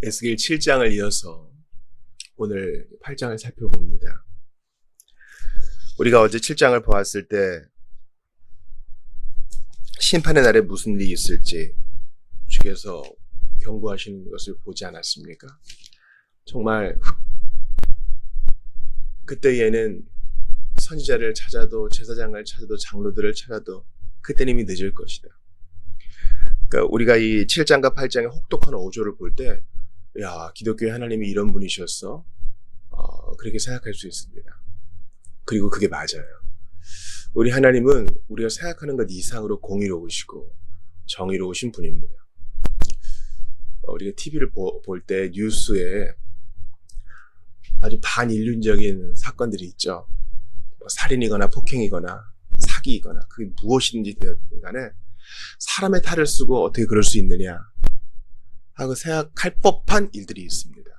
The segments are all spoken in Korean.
에스겔 7장을 이어서 오늘 8장을 살펴봅니다. 우리가 어제 7장을 보았을 때 심판의 날에 무슨 일이 있을지 주께서 경고하시는 것을 보지 않았습니까? 정말 그때에는 선지자를 찾아도 제사장을 찾아도 장로들을 찾아도 그때는 이미 늦을 것이다. 그러니까 우리가 이 7장과 8장의 혹독한 어조를 볼 때 야, 기독교의 하나님이 이런 분이셨어? 그렇게 생각할 수 있습니다. 그리고 그게 맞아요. 우리 하나님은 우리가 생각하는 것 이상으로 공의로우시고 정의로우신 분입니다. 우리가 TV를 볼 때 뉴스에 아주 반인륜적인 사건들이 있죠. 살인이거나 폭행이거나 사기이거나 그게 무엇이든지 되었든 간에 사람의 탈을 쓰고 어떻게 그럴 수 있느냐 하고 생각할 법한 일들이 있습니다.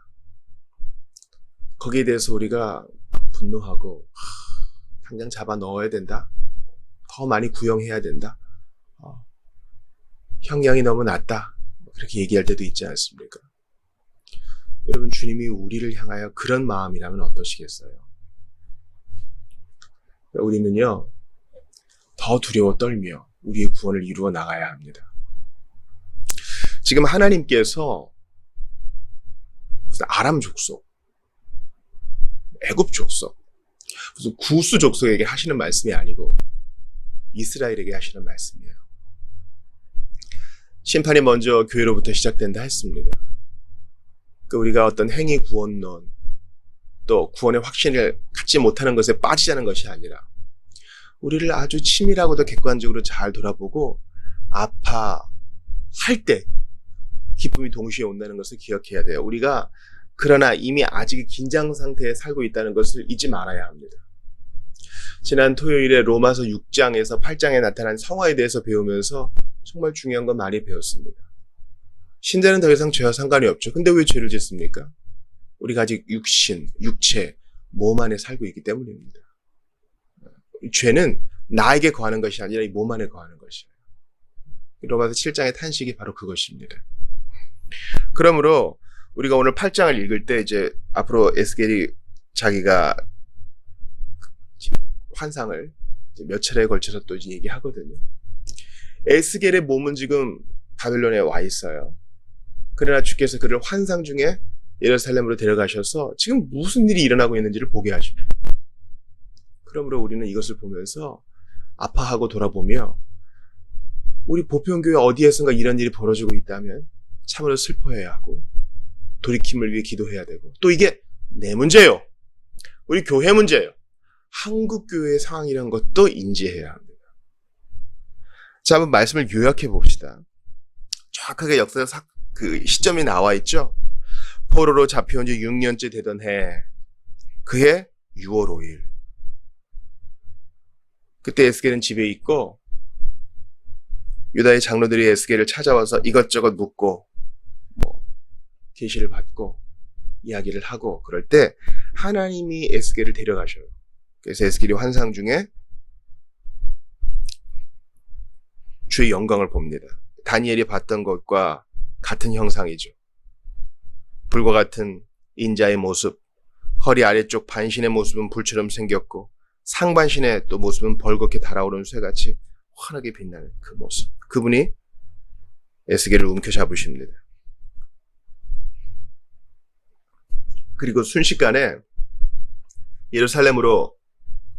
거기에 대해서 우리가 분노하고 당장 잡아 넣어야 된다. 더 많이 구형해야 된다. 형량이 너무 낮다. 그렇게 얘기할 때도 있지 않습니까? 여러분, 주님이 우리를 향하여 그런 마음이라면 어떠시겠어요? 우리는요, 더 두려워 떨며 우리의 구원을 이루어 나가야 합니다. 지금 하나님께서 무슨 아람 족속, 애굽 족속, 무슨 구스 족속에게 하시는 말씀이 아니고 이스라엘에게 하시는 말씀이에요. 심판이 먼저 교회로부터 시작된다 했습니다. 우리가 어떤 행위 구원론, 또 구원의 확신을 갖지 못하는 것에 빠지자는 것이 아니라 우리를 아주 치밀하고도 객관적으로 잘 돌아보고 아파할 때 기쁨이 동시에 온다는 것을 기억해야 돼요. 우리가 그러나 이미 아직 긴장 상태에 살고 있다는 것을 잊지 말아야 합니다. 지난 토요일에 로마서 6장에서 8장에 나타난 성화에 대해서 배우면서 정말 중요한 건 많이 배웠습니다. 신자는 더 이상 죄와 상관이 없죠. 근데 왜 죄를 짓습니까? 우리가 아직 육신, 육체, 몸 안에 살고 있기 때문입니다. 죄는 나에게 거하는 것이 아니라 이 몸 안에 거하는 것이에요. 로마서 7장의 탄식이 바로 그것입니다. 그러므로 우리가 오늘 8장을 읽을 때 이제 앞으로 에스겔이 자기가 환상을 몇 차례에 걸쳐서 또 이제 얘기하거든요. 에스겔의 몸은 지금 바벨론에 와 있어요. 그러나 주께서 그를 환상 중에 예루살렘으로 데려가셔서 지금 무슨 일이 일어나고 있는지를 보게 하십니다. 그러므로 우리는 이것을 보면서 아파하고 돌아보며 우리 보편교회 어디에선가 이런 일이 벌어지고 있다면 참으로 슬퍼해야 하고 돌이킴을 위해 기도해야 되고 또 이게 내 문제예요. 우리 교회 문제예요. 한국 교회의 상황이라는 것도 인지해야 합니다. 자, 한번 말씀을 요약해 봅시다. 정확하게 역사적 그 시점이 나와 있죠. 포로로 잡혀온 지 6년째 되던 해, 그해 6월 5일. 그때 에스겔은 집에 있고 유다의 장로들이 에스겔을 찾아와서 이것저것 묻고 계시를 받고 이야기를 하고 그럴 때 하나님이 에스겔을 데려가셔요. 그래서 에스겔이 환상 중에 주의 영광을 봅니다. 다니엘이 봤던 것과 같은 형상이죠. 불과 같은 인자의 모습, 허리 아래쪽 반신의 모습은 불처럼 생겼고 상반신의 또 모습은 벌겋게 달아오르는 쇠같이 환하게 빛나는 그 모습. 그분이 에스겔을 움켜잡으십니다. 그리고 순식간에 예루살렘으로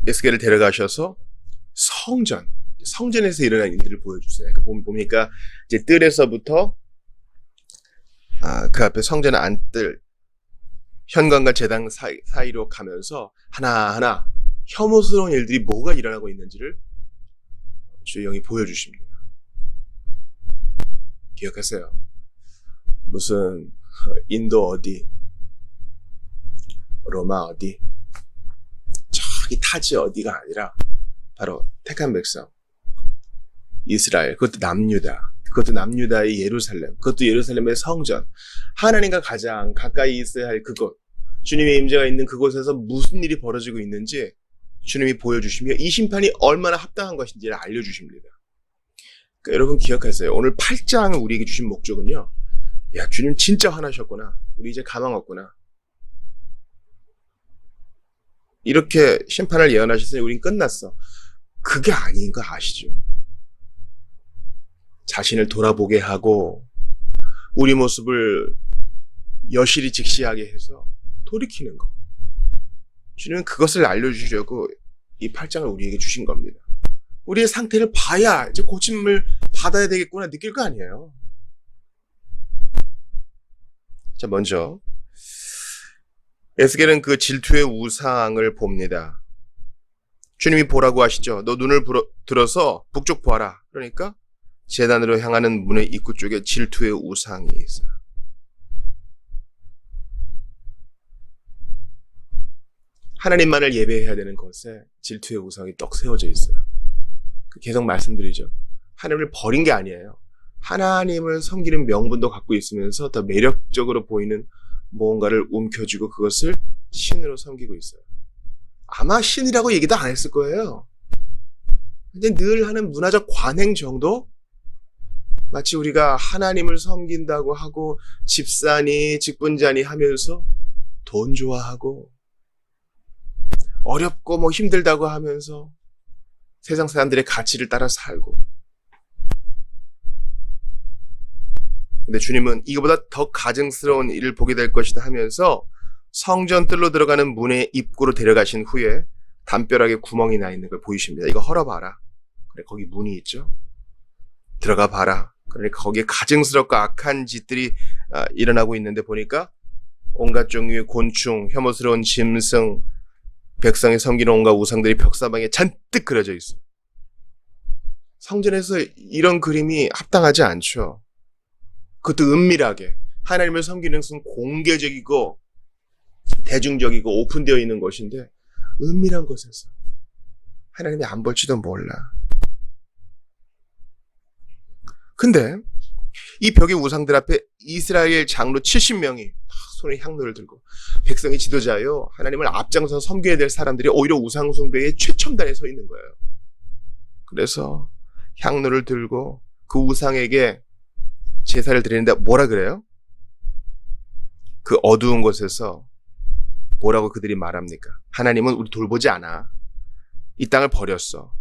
에스겔을 데려가셔서 성전에서 일어난 일들을 보여주세요. 보니까 이제 뜰에서부터 그 앞에 성전 안뜰 현관과 제단 사이로 가면서 하나하나 혐오스러운 일들이 뭐가 일어나고 있는지를 주의 영이 보여주십니다. 기억하세요. 무슨 인도 어디, 로마 어디, 저기 타지 어디가 아니라 바로 택한 백성 이스라엘, 그것도 남유다의 예루살렘, 그것도 예루살렘의 성전, 하나님과 가장 가까이 있어야 할 그곳, 주님의 임재가 있는 그곳에서 무슨 일이 벌어지고 있는지 주님이 보여주시며 이 심판이 얼마나 합당한 것인지를 알려주십니다. 그러니까 여러분 기억하세요. 오늘 8장을 우리에게 주신 목적은요, 야, 주님 진짜 화나셨구나. 우리 이제 가망 없구나. 이렇게 심판을 예언하셨으니 우린 끝났어. 그게 아닌 거 아시죠? 자신을 돌아보게 하고 우리 모습을 여실히 직시하게 해서 돌이키는 거. 주님은 그것을 알려주시려고 이 8장을 우리에게 주신 겁니다. 우리의 상태를 봐야 이제 고침을 받아야 되겠구나 느낄 거 아니에요. 자, 먼저 에스겔은 그 질투의 우상을 봅니다. 주님이 보라고 하시죠. 너 눈을 들어서 북쪽 보아라. 그러니까 제단으로 향하는 문의 입구 쪽에 질투의 우상이 있어요. 하나님만을 예배해야 되는 것에 질투의 우상이 떡 세워져 있어요. 계속 말씀드리죠. 하나님을 버린 게 아니에요. 하나님을 섬기는 명분도 갖고 있으면서 더 매력적으로 보이는 무언가를 움켜쥐고 그것을 신으로 섬기고 있어요. 아마 신이라고 얘기도 안 했을 거예요. 근데 늘 하는 문화적 관행 정도? 마치 우리가 하나님을 섬긴다고 하고 집사니 직분자니 하면서 돈 좋아하고 어렵고 뭐 힘들다고 하면서 세상 사람들의 가치를 따라 살고. 근데 주님은 이거보다 더 가증스러운 일을 보게 될 것이다 하면서 성전 뜰로 들어가는 문의 입구로 데려가신 후에 담벼락에 구멍이 나 있는 걸 보이십니다. 이거 헐어봐라. 그래, 거기 문이 있죠. 들어가 봐라. 그러니까 거기에 가증스럽고 악한 짓들이 일어나고 있는데 보니까 온갖 종류의 곤충, 혐오스러운 짐승, 백성이 섬기는 온갖 우상들이 벽사방에 잔뜩 그려져 있어요. 성전에서 이런 그림이 합당하지 않죠. 그것도 은밀하게. 하나님을 섬기는 것은 공개적이고 대중적이고 오픈되어 있는 것인데 은밀한 곳에서 하나님이 안 볼지도 몰라. 근데 이 벽의 우상들 앞에 이스라엘 장로 70명이 손에 향로를 들고 백성의 지도자요, 하나님을 앞장서 섬겨야 될 사람들이 오히려 우상 숭배의 최첨단에 서 있는 거예요. 그래서 향로를 들고 그 우상에게 제사를 드리는데 뭐라 그래요? 그 어두운 곳에서 뭐라고 그들이 말합니까? 하나님은 우리 돌보지 않아. 이 땅을 버렸어.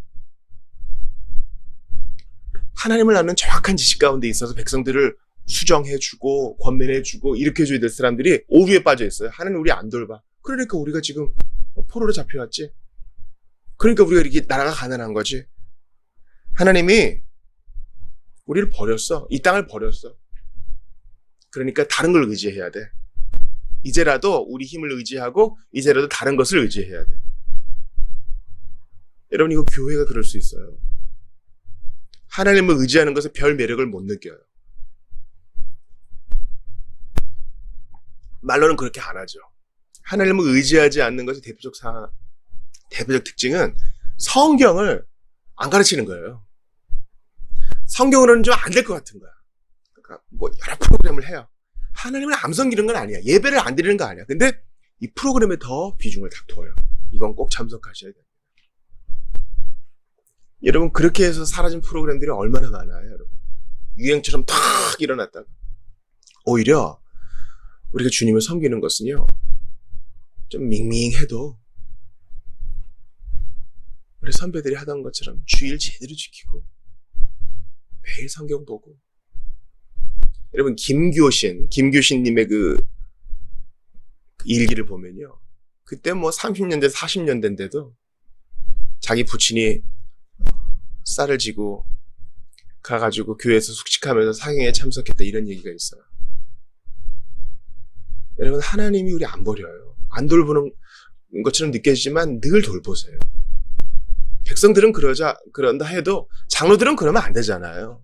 하나님을 아는 정확한 지식 가운데 있어서 백성들을 수정해주고 권면해주고 일으켜줘야 될 사람들이 오류에 빠져 있어요. 하나님 우리 안 돌봐. 그러니까 우리가 지금 포로로 잡혀왔지. 그러니까 우리가 이렇게 나라가 가난한 거지. 하나님이 우리를 버렸어. 이 땅을 버렸어. 그러니까 다른 걸 의지해야 돼. 이제라도 우리 힘을 의지하고 이제라도 다른 것을 의지해야 돼. 여러분, 이거 교회가 그럴 수 있어요. 하나님을 의지하는 것에 별 매력을 못 느껴요. 말로는 그렇게 안 하죠. 하나님을 의지하지 않는 것의 대표적 특징은 성경을 안 가르치는 거예요. 성경으로는 좀 안 될 것 같은 거야. 그러니까 뭐 여러 프로그램을 해요. 하나님을 안 섬기는 건 아니야. 예배를 안 드리는 거 아니야. 근데 이 프로그램에 더 비중을 딱 둬요. 이건 꼭 참석하셔야 돼요. 여러분, 그렇게 해서 사라진 프로그램들이 얼마나 많아요, 여러분. 유행처럼 탁 일어났다가. 오히려 우리가 주님을 섬기는 것은요, 좀 밍밍해도 우리 선배들이 하던 것처럼 주일 제대로 지키고 매일 성경 보고. 여러분, 김교신님의 그 일기를 보면요, 그때 뭐 30년대 40년대인데도 자기 부친이 쌀을 지고 가가지고 교회에서 숙식하면서 상행에 참석했다, 이런 얘기가 있어요. 여러분, 하나님이 우리 안 버려요. 안 돌보는 것처럼 느껴지지만 늘 돌보세요. 백성들은 그런다 해도 장로들은 그러면 안 되잖아요.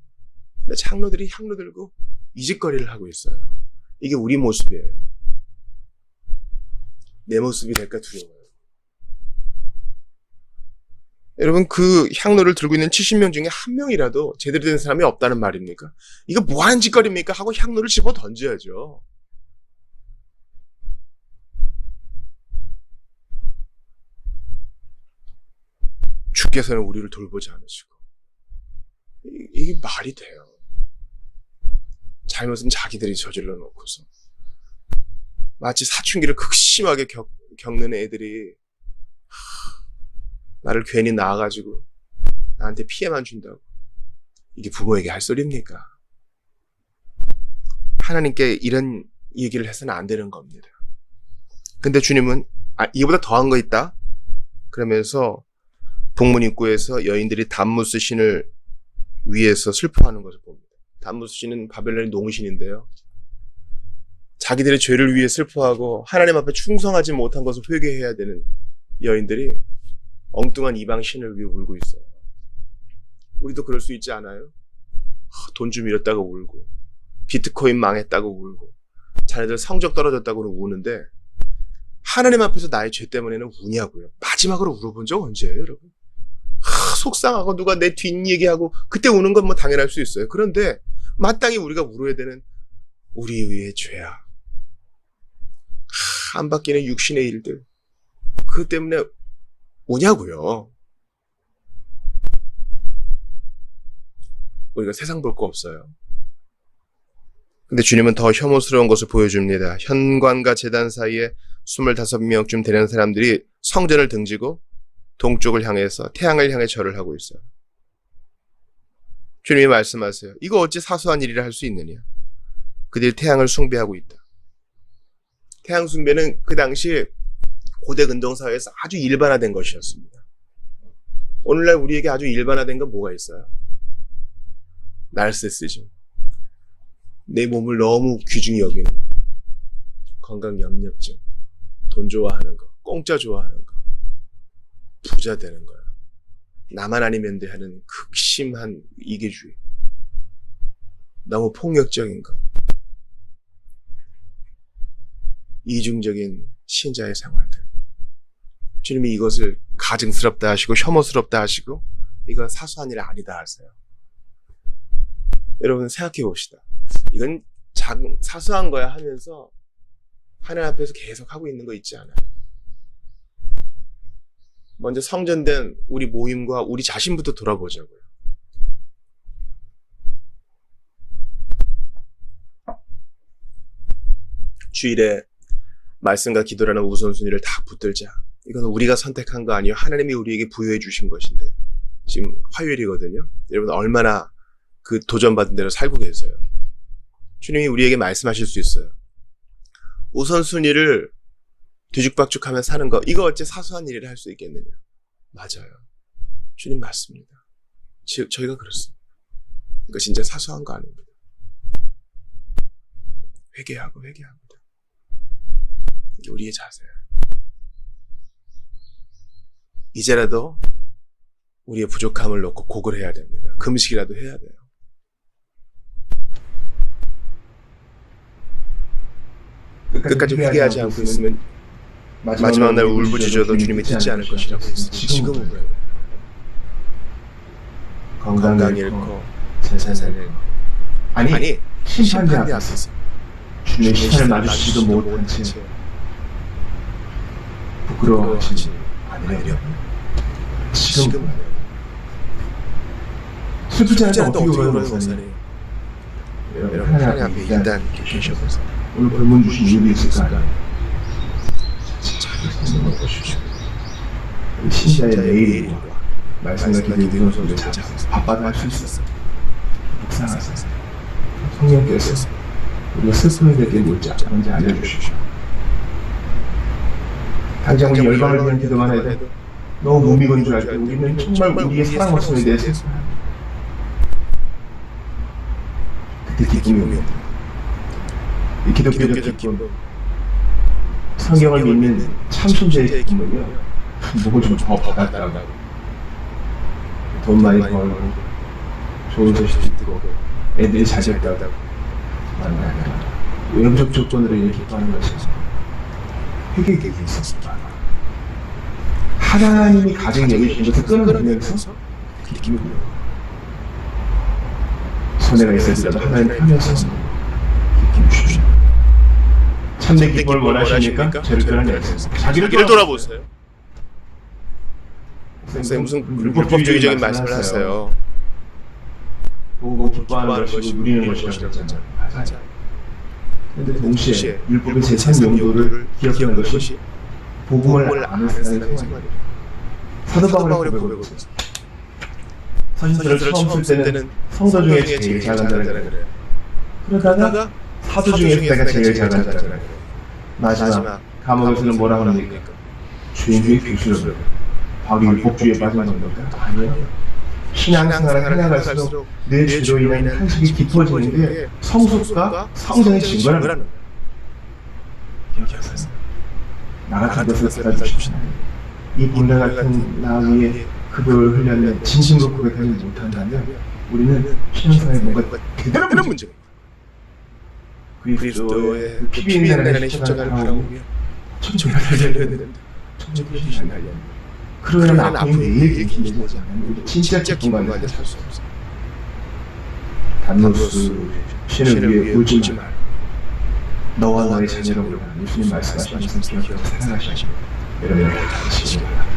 근데 장로들이 향로 들고 이짓거리를 하고 있어요. 이게 우리 모습이에요. 내 모습이 될까 두려워요. 여러분, 그 향로를 들고 있는 70명 중에 한 명이라도 제대로 된 사람이 없다는 말입니까? 이거 뭐 하는 짓거리입니까? 하고 향로를 집어 던져야죠. 주께서는 우리를 돌보지 않으시고. 이게 말이 돼요. 잘못은 자기들이 저질러 놓고서 마치 사춘기를 극심하게 겪는 애들이 나를 괜히 낳아가지고 나한테 피해만 준다고. 이게 부모에게 할 소리입니까? 하나님께 이런 얘기를 해서는 안 되는 겁니다. 근데 주님은 이거보다 더한 거 있다? 그러면서 동문 입구에서 여인들이 담무스 신을 위해서 슬퍼하는 것을 봅니다. 담무스 신은 바벨론의 농신인데요. 자기들의 죄를 위해 슬퍼하고 하나님 앞에 충성하지 못한 것을 회개해야 되는 여인들이 엉뚱한 이방 신을 위해 울고 있어요. 우리도 그럴 수 있지 않아요? 돈 좀 잃었다고 울고, 비트코인 망했다고 울고, 자네들 성적 떨어졌다고 우는데 하나님 앞에서 나의 죄 때문에는 우냐고요. 마지막으로 울어본 적 언제예요, 여러분? 속상하고 누가 내 뒷얘기하고 그때 우는 건 뭐 당연할 수 있어요. 그런데 마땅히 우리가 울어야 되는 우리의 죄야. 안 바뀌는 육신의 일들, 그것 때문에 우냐고요. 우리가 세상 볼 거 없어요. 근데 주님은 더 혐오스러운 것을 보여줍니다. 현관과 제단 사이에 25명쯤 되는 사람들이 성전을 등지고 동쪽을 향해서 태양을 향해 절을 하고 있어요. 주님이 말씀하세요. 이거 어찌 사소한 일이라 할 수 있느냐. 그들이 태양을 숭배하고 있다. 태양 숭배는 그 당시 고대 근동사회에서 아주 일반화된 것이었습니다. 오늘날 우리에게 아주 일반화된 건 뭐가 있어요? 나르시시즘. 내 몸을 너무 귀중히 여기는 거. 건강 염려증. 돈 좋아하는 거. 공짜 좋아하는 거. 부자 되는 거야. 나만 아니면 돼 하는 극심한 이기주의. 너무 폭력적인 거. 이중적인 신자의 생활들. 주님이 이것을 가증스럽다 하시고 혐오스럽다 하시고 이건 사소한 일 아니다 하세요. 여러분 생각해 봅시다. 이건 사소한 거야 하면서 하나님 앞에서 계속 하고 있는 거 있지 않아요? 먼저 성전된 우리 모임과 우리 자신부터 돌아보자고요. 주일에 말씀과 기도라는 우선순위를 다 붙들자. 이건 우리가 선택한 거 아니에요. 하나님이 우리에게 부여해 주신 것인데 지금 화요일이거든요. 여러분 얼마나 그 도전받은 대로 살고 계세요. 주님이 우리에게 말씀하실 수 있어요. 우선순위를 뒤죽박죽하며 사는 거, 이거 어째 사소한 일이라 할 수 있겠느냐. 맞아요. 주님 맞습니다. 저희가 그렇습니다. 이거 진짜 사소한 거 아닙니다. 회개합니다. 이게 우리의 자세예요. 이제라도 우리의 부족함을 놓고 고글해야 됩니다. 금식이라도 해야 돼요. 끝까지 회개하지 않고 있으면 마지막 날 울부짖어도 주님이 듣지 않을 것이라고 했어요. 지금은 그래요. 건강 잃고 재산을 잃고 아니 심판대 앞에서 주님의 시선을 마주치지도 못한 채 부끄러워하지 않으려. 지금 슬프지 않은데 어떻게 울어요, 목사님? 여러분 하나님 앞에 일단 계셔보세요. 오늘 불문 주신 이유도 있을까요? 신자의 내일과 말씀과 기도의 우선순위를 잡아서 바빠도 할 수 있었어. 묵상하세요. 성령께서 우리가 스스로에 대해 묻자 먼저 알려주시오. 당장 우리 열방을 위한 기도만 해도 너무 못 믿은 줄 알 때 우리는 정말 우리의 사랑 모습에 대해서 그때 기쁨이 옵니다. 이 기독교적 기쁨, 성경을 믿는 참신자의 기쁨은요, 누구 좀 더 받았다고 돈 많이 벌고 좋은 소식 듣고 애들이 잘 됐다고 만나면 외부적 조건으로 이렇게 기뻐하는 것이 회개의 격이 있었습니다. 하나님이 가정 여기신 것을 끊어내면서 그 느낌이 보여요. 손해가 있을지라도 하나님 편에서 느낌 주시오. 참된 기쁨을 원하시니까 죄를 끊어내세요. 자기를 돌아보세요. 선생님 무슨 율법주의적인 말씀을 하세요. 보고 기뻐하는 것이고 누리는 것이라고 했잖아요. 맞아요. 그런데 동시에 율법의 제3 용도를 기억하는 것이 복음을 아는 사람의 생활이에요. 사도 바울의 고백을 보세요. 서신서를 처음 쓸 때는 성도 중에 제일 작은 자라 그래요. 그러다가 사도 중에 내가 제일 작은 자라 그래요. 마지막 감옥에서는 뭐라고 합니까? 주인의 교수를 바로 율법주의에 빠진 겁니까? 아니에요. 신앙생활을 해나갈수록 내 죄로 인한 탄식이 깊어지는 게 성숙과 성장의 증거라는 거예요. 기억하세요. 나 같은 것을 받아주십시오. 이 본래 같은 나 위에 그걸 흘려내 진심으로 고백하지 못한다면 우리는 신앙생활에 뭔가 대단한 문제가 그리스도의 피비 있는 날의 십자가를 바라보며 천천히 달려야 되는데 천천히 달려야 되는데 그러면 앞으로 내일 긴장되지 않으면 우리 진짜 기쁨 가운데 살 수 없어. 단노스 신을 위해 울지 말. 너와 너의 자녀를 위해 예수님 말씀하신 것을 기억하고 살아가시고 여러분을 다시십니다.